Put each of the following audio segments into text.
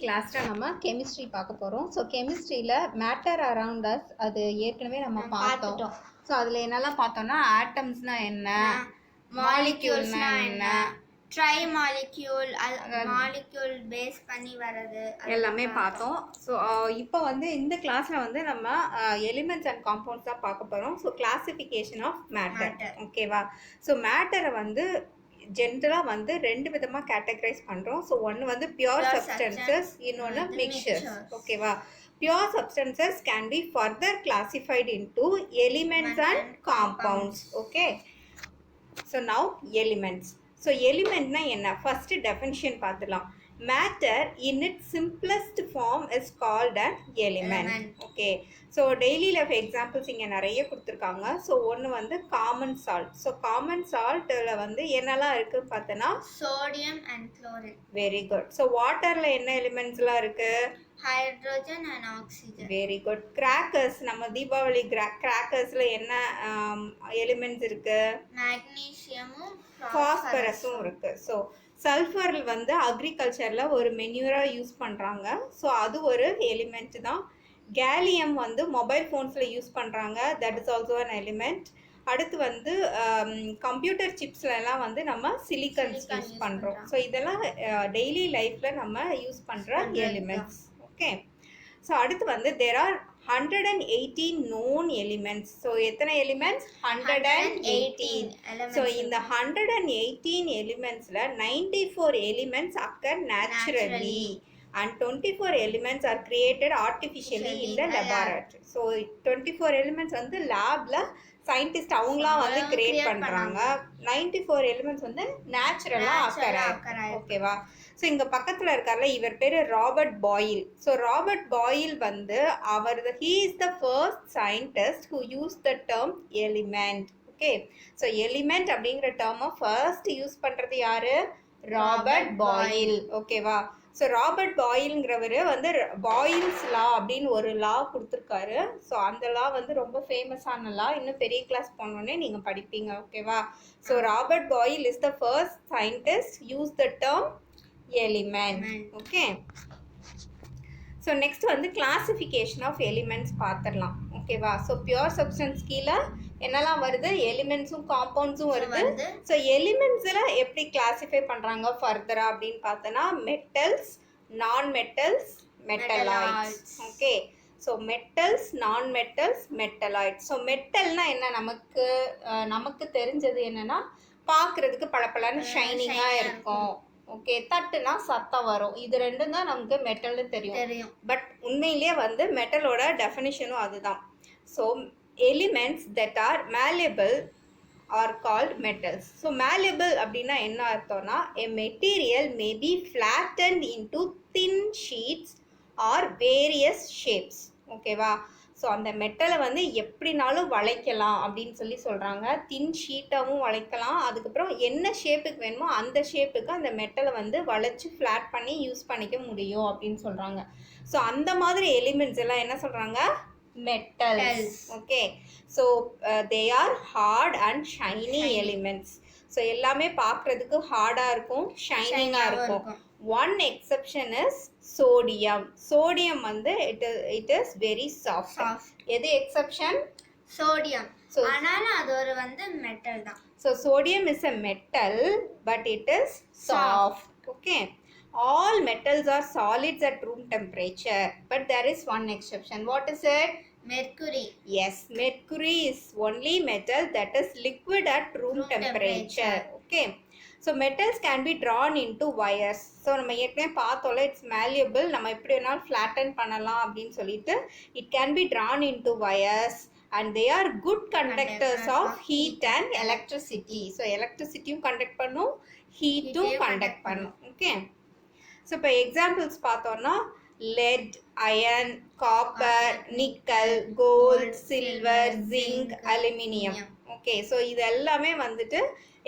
கிளாஸில் நம்ம கெமிஸ்ட்ரி பார்க்க போகிறோம். ஸோ கெமிஸ்ட்ரியில் மேட்டர் அரவுண்ட் அஸ் அது ஏற்கனவே நம்ம பார்த்தோம். ஸோ அதில் என்னெல்லாம் பார்த்தோம்னா ஆட்டம்ஸ்னால் என்ன, மாலிக்யூல்ஸ்னால் என்ன, ட்ரை மாலிக்யூல் மாலிக்யூல் பேஸ் பண்ணி வர்றது எல்லாமே பார்த்தோம். ஸோ இப்போ வந்து இந்த கிளாஸில் வந்து நம்ம எலிமெண்ட்ஸ் அண்ட் காம்பவுண்ட்ஸ் தான் பார்க்க போகிறோம். So classification of matter. ஓகேவா? ஸோ மேட்டரை வந்து ஜென்ரலாக வந்து ரெண்டு விதமாக கேட்டகரைஸ் பண்ணுறோம். ஸோ ஒன்று வந்து பியூர் சப்ஸ்டன்சஸ், இன்னொன்று மிக்சர்ஸ். ஓகேவா? Pure substances can be further classified into elements and compounds. Okay. So now elements. So element na enna? First definition paathalam. Matter in its simplest form is called an element. Okay. So daily life examples inga nariya kuduthirukanga. So one வந்து common salt. So common salt la வந்து என்னலாம் இருக்கு பார்த்தனா sodium and chlorine. Very good. So water la என்ன elements la இருக்கு? Hydrogen and oxygen. Very good. Crackers, நம்ம தீபாவளி crackers-ல என்ன elements இருக்கு? Magnesium-உம் phosphorus-உம் இருக்கு. So sulfur வந்து agriculture-ல ஒரு manure-ஆ யூஸ் பண்றாங்க. So அது ஒரு element தான். Gallium வந்து mobile phones-ல யூஸ் பண்றாங்க. That is also an element. அடுத்து வந்து கம்ப்யூட்டர் சிப்ஸ்ல எல்லாம் வந்து நம்ம சிலிக்கன்ஸ் யூஸ் பண்றோம். ஸோ இதெல்லாம் டெய்லி லைஃப்ல நம்ம யூஸ் பண்ற எலிமெண்ட்ஸ். ஓகே. ஸோ அடுத்து வந்து there are 118 known elements. So எத்தனை எலிமெண்ட்ஸ்? 118. ஸோ இந்த 118 எலிமெண்ட்ஸ்ல 94 elements occur naturally and 24 elements are created artificially in the laboratory. So 24 elements வந்து லேப்ல சயின்டிஸ்ட் அவங்களாம் வந்து கிரியேட் பண்றாங்க. 94 எலிமெண்ட்ஸ் வந்து நேச்சுரலா அக்கர் ஆகும். ஓகேவா? ஸோ இங்க பக்கத்துல இருக்கார்ல, இவர் பேரு Robert boil. So Robert boil வந்து he is the first scientist who used the term element. Okay. So element அப்படிங்கிற டேர்மை ஃபர்ஸ்ட் யூஸ் பண்றது யாரு? Robert boil. ஓகேவா? ஸோ ராபர்ட் பாயில்ங்கிறவர் வந்து பாயில்ஸ் லா அப்படின்னு ஒரு லா கொடுத்துருக்காரு. ஸோ அந்த லா வந்து ரொம்ப ஃபேமஸான லா. இன்னும் பெரிய கிளாஸ் போனோடனே நீங்கள் படிப்பீங்க. ஓகேவா? So Robert boil is the first scientist use the term element. Okay. So next வந்து கிளாசிஃபிகேஷன் ஆஃப் எலிமெண்ட்ஸ் பார்த்துடலாம். ஓகேவா? ஸோ பியூர் சப்ஸ்டன்ஸ் கீழே என்னெல்லாம் வருது? எலிமெண்ட்ஸும் காம்பவுண்ட்ஸும் வருது. ஸோ எலிமெண்ட்ஸில் எப்படி கிளாஸிஃபை பண்ணுறாங்க ஃபர்தரா அப்படின்னு பார்த்தோன்னா metals, non metals, metalloids. Okay. So metals, non metals, metalloids. So மெட்டல்னா என்ன? நமக்கு தெரிஞ்சது என்னன்னா பார்க்குறதுக்கு பளபளன்னு ஷைனிங்காக இருக்கும். ஓகே. தட்டுனா சத்தம் வரும். இது ரெண்டும் தான் நமக்கு மெட்டல்னு தெரியும். பட் உண்மையிலேயே வந்து மெட்டலோட டெஃபினிஷனும் அதுதான். So elements that are malleable are called metals. So malleable அப்படின்னா என்ன அர்த்தம்னா a material may be flattened into thin sheets or various shapes. ஓகேவா? ஸோ அந்த மெட்டலை வந்து எப்படினாலும் வளைக்கலாம் அப்படின்னு சொல்கிறாங்க. தின் ஷீட்டாகவும் வளைக்கலாம். அதுக்கப்புறம் என்ன ஷேப்புக்கு வேணுமோ அந்த ஷேப்புக்கு அந்த மெட்டலை வந்து வளைச்சி ஃப்ளாட் பண்ணி யூஸ் பண்ணிக்க முடியும் அப்படின்னு சொல்கிறாங்க. ஸோ அந்த மாதிரி எலிமெண்ட்ஸ் எல்லாம் என்ன சொல்கிறாங்க? metals. Okay. So they are hard and shiny elements. So எல்லாமே பார்க்கிறதுக்கு ஹார்டா இருக்கும், ஷைனிங்கா இருக்கும். One exception is sodium. Sodium வந்து it is very soft. எது exception? Sodium. ஆனால அது ஒரு வந்து மெட்டல் தான். So sodium is a metal but it is soft. Okay. All metals are solids at room temperature, but there is one exception. What is it? Mercury. Yes, mercury is only metal that is liquid at room temperature. Okay. So metals can be drawn into wires. So நம்ம ஏற்கனவே பார்த்தோம்ல, it's malleable. நம்ம எப்படி வேணாலும் flatten பண்ணலாம் அப்படின்னு சொல்லிட்டு it can be drawn into wires and they are good conductors of heat and electricity. So electricity-யும் conduct பண்ணும், heat-ம் conduct பண்ணும். Okay. ஸோ இப்போ எக்ஸாம்பிள்ஸ் பார்த்தோன்னா lead, iron, copper, nickel, gold, silver, zinc, aluminium. Okay. So இது எல்லாமே வந்துட்டு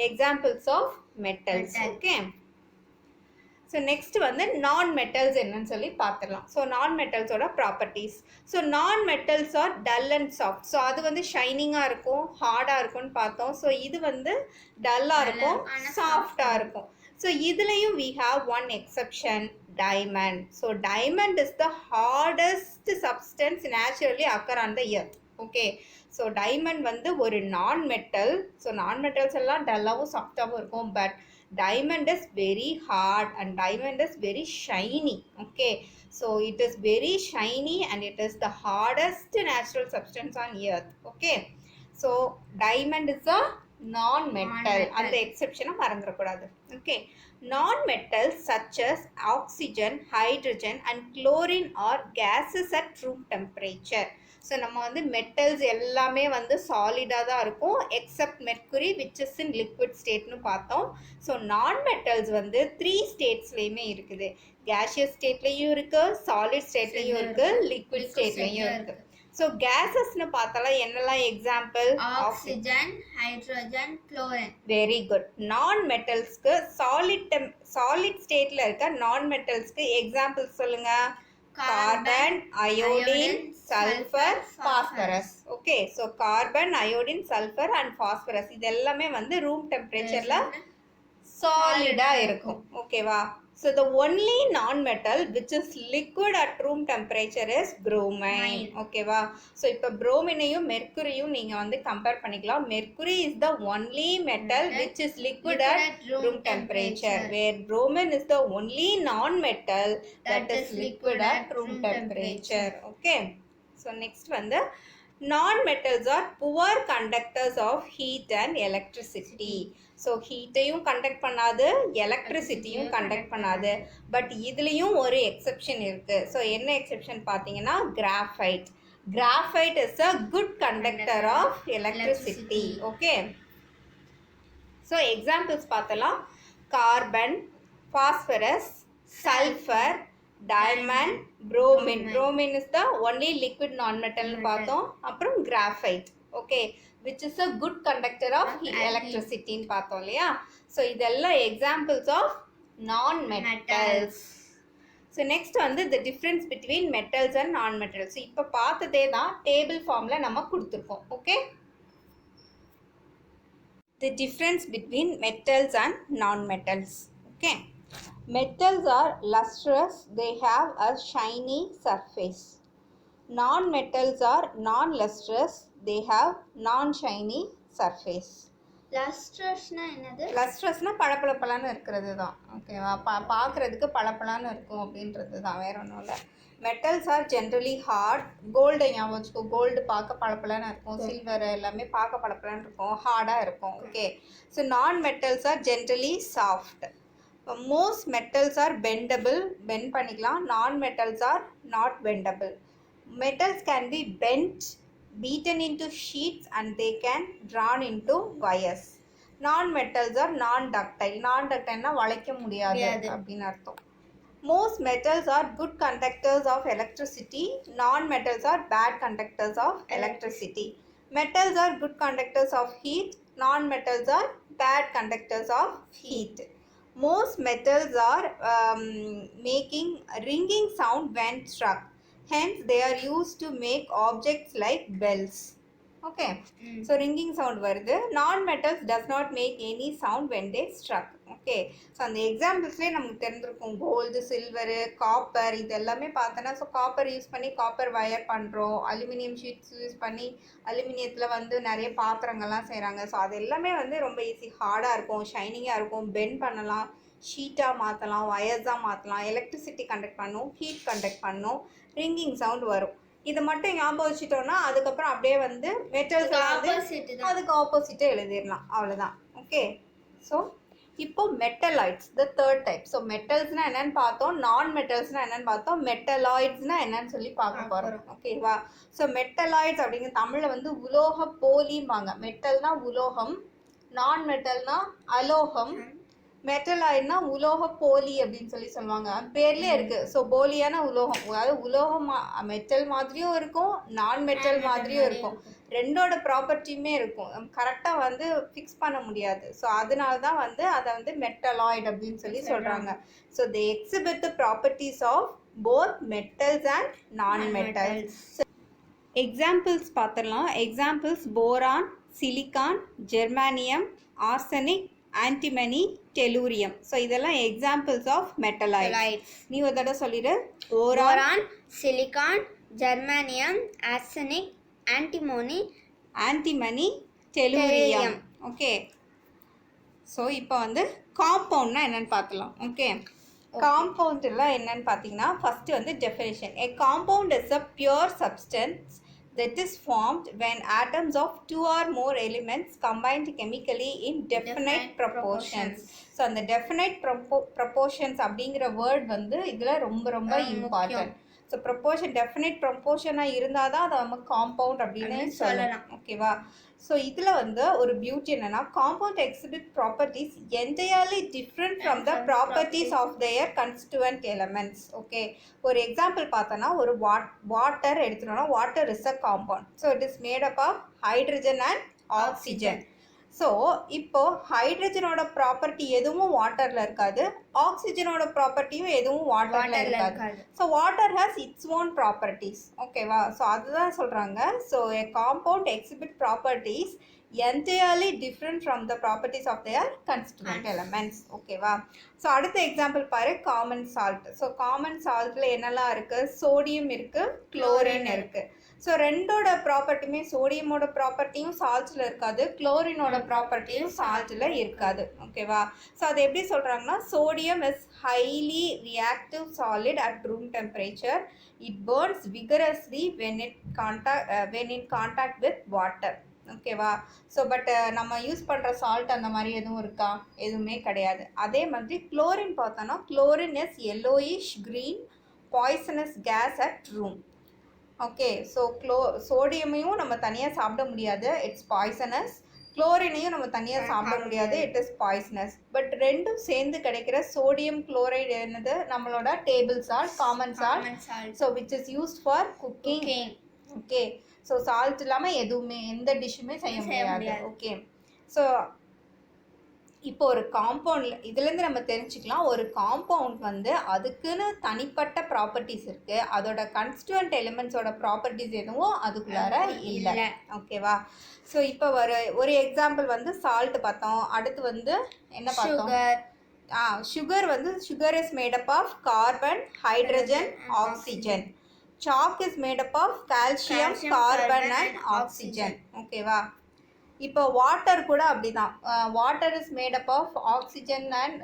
examples of metals. Okay. So next வந்து நான் மெட்டல்ஸ் என்னன்னு சொல்லி பார்த்துடலாம். ஸோ நான் மெட்டல்ஸோட properties. So non metals are dull and soft. So அது வந்து ஷைனிங்காக இருக்கும், ஹார்டாக இருக்கும்னு பார்த்தோம். ஸோ இது வந்து டல்லாக இருக்கும், சாஃப்டாக இருக்கும். ஸோ இதுலேயும் we have one exception, diamond. So diamond is the hardest substance naturally occur on the earth. Okay, so diamond வந்து ஒரு நான் மெட்டல். ஸோ நான் மெட்டல்ஸ் எல்லாம் டல்லாகவும் சாஃப்டாகவும் இருக்கும், but diamond is very hard and diamond is very shiny. Okay, so it is very shiny and it is the hardest natural substance on earth. Okay, so diamond is a non-metal. அந்த எக்ஸெப்ஷனை மறந்துடக்கூடாது. Okay, non-metals such as oxygen, hydrogen and chlorine are gases at room temperature. So நம்ம வந்து metals எல்லாமே வந்து சாலிடாக தான் இருக்கும் except mercury which is in liquid ஸ்டேட்னு பார்த்தோம். ஸோ நான் மெட்டல்ஸ் வந்து 3 ஸ்டேட்ஸ்லேயுமே இருக்குது. கேஷியஸ் ஸ்டேட்லேயும் இருக்குது, சாலிட் ஸ்டேட்லேயும் இருக்குது, லிக்விட் ஸ்டேட்லேயும் இருக்குது. ஸோ கேஸஸ்னு பார்த்தாலும் என்னெல்லாம் example? Oxygen, hydrogen, chlorine. Very good. நான் மெட்டல்ஸ்க்கு சாலிட் ஸ்டேட்டில் இருக்க நான் மெட்டல்ஸ்க்கு எக்ஸாம்பிள் சொல்லுங்கள். Carbon, iodine, sulphur, phosphorus. Okay, so carbon, iodine, sulphur and phosphorus இது எல்லாமே வந்து ரூம் டெம்பரேச்சரில் சாலிடாக இருக்கும். ஓகேவா? So the only non-metal which is liquid at room temperature is bromine. ஓகேவா? ஸோ இப்போ bromine-ஐயும் மெர்க்குரியும் நீங்கள் வந்து கம்பேர் பண்ணிக்கலாம். Mercury is the only metal which is liquid at room temperature, where bromine is the only non-metal that is liquid at room temperature. Okay, so next வந்து non-metals are poor conductors of heat and electricity. So ஹீட்டையும் conduct பண்ணாது, எலக்ட்ரிசிட்டியும் conduct பண்ணாது. But இதுலேயும் ஒரு exception இருக்குது. So என்ன exception பார்த்தீங்கன்னா graphite. Graphite is a good conductor of electricity. Okay, so examples பார்த்தலாம். Carbon, phosphorus, sulphur, diamond, bromine. Bromine is the only liquid non-metal பார்த்தோம். அப்புறம் graphite. Okay, which is a good conductor of electricity பார்த்தோம் இல்லையா? So இதெல்லாம் examples of non-metals. So next வந்து the difference between metals and non-metals. இப்போ பார்த்ததே தான் table ஃபார்ம்ல நம்ம கொடுத்துருக்கோம். Okay, the difference between metals and non-metals. Okay, metals are lustrous, they have a shiny surface. Non-metals are non-lustrous, they have non-shiny surface. லஸ்ட்ரஸ்னா என்னது? லஸ்ட்ரஸ்னா பளபளப்பலான்னு இருக்கிறது தான். ஓகேவா? பார்க்குறதுக்கு பளபளன்னு இருக்கும் அப்படின்றது தான், வேற ஒன்றும் இல்லை. Metals are generally hard. கோல்டை ஞாபகம் வச்சுக்கோ, கோல்டு பார்க்க பளபளன்னு இருக்கும், சில்வர் எல்லாமே பார்க்க பளபளன்னு இருக்கும், ஹார்டாக இருக்கும். Okay, so non metals are generally soft. Most metals are bendable, bend பண்ணிக்கலாம். Non metals are not bendable. Metals can be bent, beaten into sheets and they can drawn into wires. Non-metals are non-ductile. Non-ductile na வளைக்க முடியாது அப்படின்னு அர்த்தம். Most metals are good conductors of electricity. Non-metals are bad conductors of electricity. Metals are good conductors of heat. Non-metals are bad conductors of heat. Most metals are making ringing sound when struck. Hence they are used to make objects like bells. Okay, so ringing sound வருது. Non-metals does not make any sound when they struck. Okay, so அந்த எக்ஸாம்பிள்ஸ்லேயே நமக்கு தெரிஞ்சிருக்கும். Gold, silver, copper இது எல்லாமே பார்த்தோன்னா, so copper use பண்ணி copper wire பண்ணுறோம். Aluminium sheets use பண்ணி அலுமினியத்தில் வந்து நிறைய பாத்திரங்கள்லாம் செய்கிறாங்க. ஸோ அது எல்லாமே வந்து ரொம்ப ஈஸி, ஹார்டாக இருக்கும், ஷைனிங்காக இருக்கும், பெண்ட் பண்ணலாம், ஷீட்டாக மாற்றலாம், வயர்ஸாக மாற்றலாம், எலக்ட்ரிசிட்டி கண்டக்ட் பண்ணும், ஹீட் கண்டக்ட் பண்ணும், ரிங்கிங் சவுண்ட் வரும். இது மட்டும் ஞாபகம் வச்சுட்டோன்னா அதுக்கப்புறம் அப்படியே வந்து மெட்டல்ஸ் அதுக்கு ஆப்போசிட்டே எழுதிடலாம், அவ்வளோதான். ஓகே, ஸோ இப்போ metalloids the third type. So மெட்டல்ஸ்னால் என்னென்னு பார்த்தோம், நான் மெட்டல்ஸ்னால் என்னென்னு பார்த்தோம், மெட்டலாய்ட்ஸ்னால் என்னன்னு சொல்லி பார்க்க போகிறோம். ஓகேவா? ஸோ மெட்டலாய்ட்ஸ் அப்படிங்கிற தமிழில் வந்து உலோக போலிம்பாங்க. மெட்டல்னா உலோகம், நான் மெட்டல்னா அலோகம், மெட்டலாய்ட்னா உலோக போலி அப்படின்னு சொல்லி சொல்லுவாங்க. பேர்லேயே இருக்குது. ஸோ போலியான உலோகம், அதாவது உலோகம் மெட்டல் மாதிரியும் இருக்கும், நான் மெட்டல் மாதிரியும் இருக்கும். ரெண்டோட ப்ராப்பர்ட்டியுமே இருக்கும், கரெக்டாக வந்து ஃபிக்ஸ் பண்ண முடியாது. ஸோ அதனால தான் வந்து அதை வந்து மெட்டலாய்டு அப்படின்னு சொல்லி சொல்கிறாங்க. So they exhibit the properties of both metals and non metals. Examples பார்த்துடலாம். Examples boron, silicon, germanium, arsenic, antimony, tellurium. So இதெல்லாம் எக்ஸாம்பிள்ஸ் ஆஃப் மெட்டலாய்ட்ஸ். Metallites. நீ ஒரு தடவை சொல்லிடு. Boron, Boron, silicon, germanium, arsenic, antimony, antimony, tellurium. Okay, so இப்போ வந்து காம்பவுண்ட்னா என்னன்னு பார்க்கலாம். ஓகே, காம்பவுண்டில் என்னன்னு பார்த்தீங்கன்னா ஃபஸ்ட்டு வந்து definition. A compound is a pure substance that is formed when atoms of two or more elements combined chemically in definite proportions. So அந்த definite proportions அப்படிங்கிற word வந்து இதில் ரொம்ப ரொம்ப இம்பார்ட்டன்ட். ஸோ ப்ரொப்போர்ஷன் டெஃபினைட் ப்ரொப்போர்ஷனாக இருந்தால் தான் அதை நம்ம காம்பவுண்ட் அப்படின்னு சொல்லலாம். ஓகேவா? ஸோ இதில் வந்து ஒரு பியூட்டி என்னென்னா compound exhibit properties entirely different from the properties of their constituent elements. Okay, ஒரு எக்ஸாம்பிள் பார்த்தோன்னா ஒரு வாட்டர் எடுத்துட்டோம்னா water is a compound. So it is made up of hydrogen and oxygen. So இப்போ ஹைட்ரஜனோட ப்ராப்பர்ட்டி எதுவும் வாட்டரில் இருக்காது, ஆக்சிஜனோட ப்ராப்பர்ட்டியும் எதுவும் வாட்டரில் இருக்காது. So water has its own properties. ஓகேவா? ஸோ அதுதான் சொல்கிறாங்க. So a compound exhibit properties entirely different from the properties of their constituent elements. ஓகேவா? ஸோ அடுத்த எக்ஸாம்பிள் பாரு, காமன் சால்ட். ஸோ காமன் சால்ட்டில் என்னெல்லாம் இருக்குது? சோடியம் இருக்குது, குளோரின் இருக்குது. ஸோ ரெண்டோட ப்ராப்பர்ட்டியுமே சோடியமோட ப்ராப்பர்ட்டியும் சால்ட்டில் இருக்காது, குளோரினோட ப்ராப்பர்ட்டியும் சால்ட்டில் இருக்காது. ஓகேவா? ஸோ அது எப்படி சொல்கிறாங்கன்னா sodium is highly reactive solid at room temperature. It Burns vigorously when in contact with water. ஓகேவா? ஸோ பட் நம்ம யூஸ் பண்ணுற சால்ட் அந்த மாதிரி எதுவும் இருக்கா? எதுவுமே கிடையாது. அதே மாதிரி குளோரின் பார்த்தோன்னா chlorine is yellowish green poisonous gas at room. Okay, so சோடியமையும் நம்ம தனியாக சாப்பிட முடியாது, இட்ஸ் பாய்சனஸ். குளோரினையும் நம்ம தனியாக சாப்பிட முடியாது, இட் இஸ் பாய்சனஸ். பட் ரெண்டும் சேர்ந்து கிடைக்கிற சோடியம் குளோரைடு என்னது? நம்மளோட table salt, common salt. So which is used for cooking. Okay, so salt இல்லாமல் எதுவுமே எந்த டிஷ்ஷுமே செய்ய முடியாது. ஓகே, ஸோ இப்போ ஒரு காம்பவுண்டில் இதுலேருந்து நம்ம தெரிஞ்சுக்கலாம் ஒரு காம்பவுண்ட் வந்து அதுக்குன்னு தனிப்பட்ட ப்ராப்பர்ட்டிஸ் இருக்குது, அதோட கன்ஸ்டியூவன்ட் எலிமெண்ட்ஸோட ப்ராப்பர்ட்டிஸ் எதுவும் அதுக்குள்ளார இல்லை. ஓகேவா? ஸோ இப்போ ஒரு எக்ஸாம்பிள் வந்து சால்ட் பார்த்தோம். அடுத்து வந்து என்ன பார்த்தோம்? சுகர் வந்து sugar is made up of carbon, hydrogen, oxygen. chalk is made up of calcium, carbon and oxygen. ஓகேவா? இப்போ வாட்டர் கூட அப்படிதான். Water is made up of oxygen and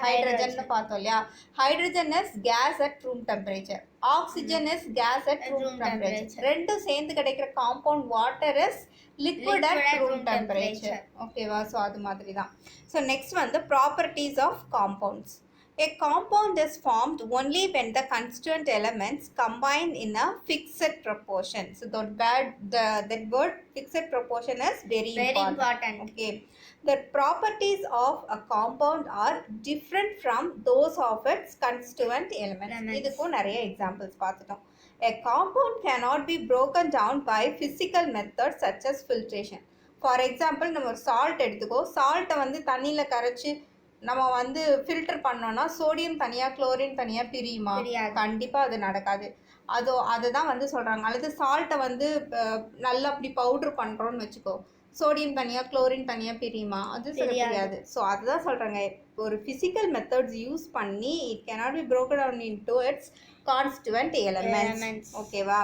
hydrogen பார்த்தோம் இல்லையா? Hydrogen is gas at room temperature, oxygen is gas at room temperature. ரெண்டும் சேர்ந்து கிடைக்கிற compound water is liquid at room temperature. ஓகேவா? ஸோ அது மாதிரி தான். ஸோ நெக்ஸ்ட் வந்து properties of compounds. A compound is formed only when the constituent elements combine in a fixed proportion. So that word fixed proportion is very important. Okay. The properties of a compound are different from those of its constituent elements. இதுக்கும் நிறைய examples பார்த்துட்டோம். A compound cannot be broken down by physical methods such as filtration. For example, நம்ம salt எடுத்துக்கோ, சால்ட்டை வந்து தண்ணியில் கரைச்சி நம்ம வந்து ஃபில்டர் பண்ணோன்னா சோடியம் தனியாக குளோரின் தனியாக பிரியுமா? கண்டிப்பாக அது நடக்காது. அதுதான் வந்து சொல்கிறாங்க. அல்லது சால்ட்டை வந்து நல்லா அப்படி பவுட்ரு பண்ணுறோன்னு வச்சுக்கோ, சோடியம் தனியாக குளோரின் தனியாக பிரியுமா? அது தெரியாது. ஸோ அதுதான் சொல்கிறாங்க, ஒரு ஃபிசிக்கல் மெத்தட்ஸ் யூஸ் பண்ணி it cannot be broken down into its constituent elements. ஓகேவா?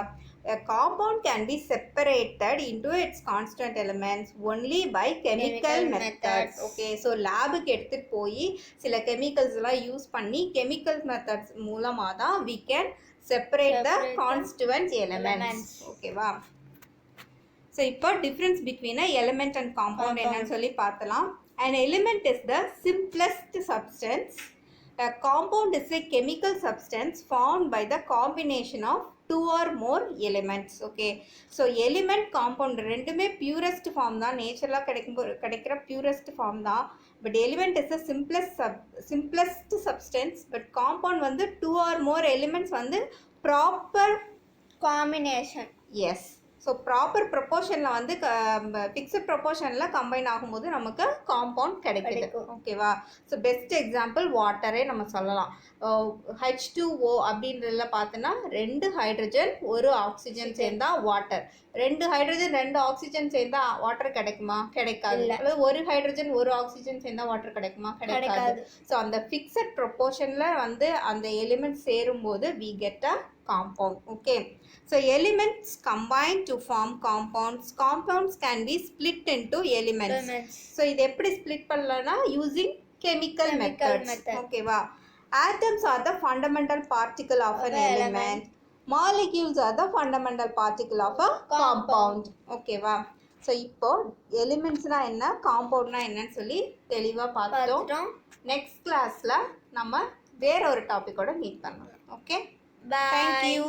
A compound can be separated into its constituent elements only by chemical methods. Okay, so லேபுக்கு எடுத்துகிட்டு போய் சில கெமிக்கல்ஸ்லாம் யூஸ் பண்ணி கெமிக்கல் மெத்தட்ஸ் மூலமாக தான் we can separate the constituent elements. ஓகேவா? So இப்போ difference between a element and compound என்னன்னு சொல்லி பார்த்தலாம். An element is the simplest substance. A compound is a chemical substance formed by the combination of two or more elements. Okay, so element compound ரெண்டுமே purest form தான், நேச்சுரலாக கிடைக்கிற purest form தான். But element is the simplest substance. But compound வந்து two or more elements வந்து proper combination. Yes. So proper ப்ரொப்போர்ஷனில் வந்து fixed ப்ரொப்போர்ஷனில் combine ஆகும்போது நமக்கு காம்பவுண்ட் கிடைக்குது. ஓகேவா? ஸோ பெஸ்ட் எக்ஸாம்பிள் வாட்டரே நம்ம சொல்லலாம். H2O அப்படின்றதுல பார்த்தோன்னா 2 ஹைட்ரஜன் 1 ஆக்சிஜன் சேர்ந்தா வாட்டர். 2 ஹைட்ரஜன் 2 ஆக்சிஜன் சேர்ந்தா வாட்டர் கிடைக்குமா? கிடைக்காது. அல்லது 1 ஹைட்ரஜன் 1 ஆக்சிஜன் சேர்ந்தா வாட்டர் கிடைக்குமா? கிடைக்காது. ஸோ அந்த ஃபிக்ஸட் ப்ரொப்போர்ஷனில் வந்து அந்த எலிமெண்ட் சேரும்போது we get a compound. Okay, so elements combine to form compounds. Compounds can be split into elements. So இது எப்படி split பண்ணலாம்னா using chemical methods. Okay வா? Atoms are the fundamental particle of an element. Molecules are the fundamental particle of a compound. Okay வா? So இப்போ எலிமெண்ட்ஸ்னா என்ன, காம்பவுண்ட்னா என்னன்னு சொல்லி தெளிவாக பார்த்துட்டோம். நெக்ஸ்ட் கிளாஸில் நம்ம வேற ஒரு டாப்பிக்கோட மீட் பண்ணலாம். Okay, thank you.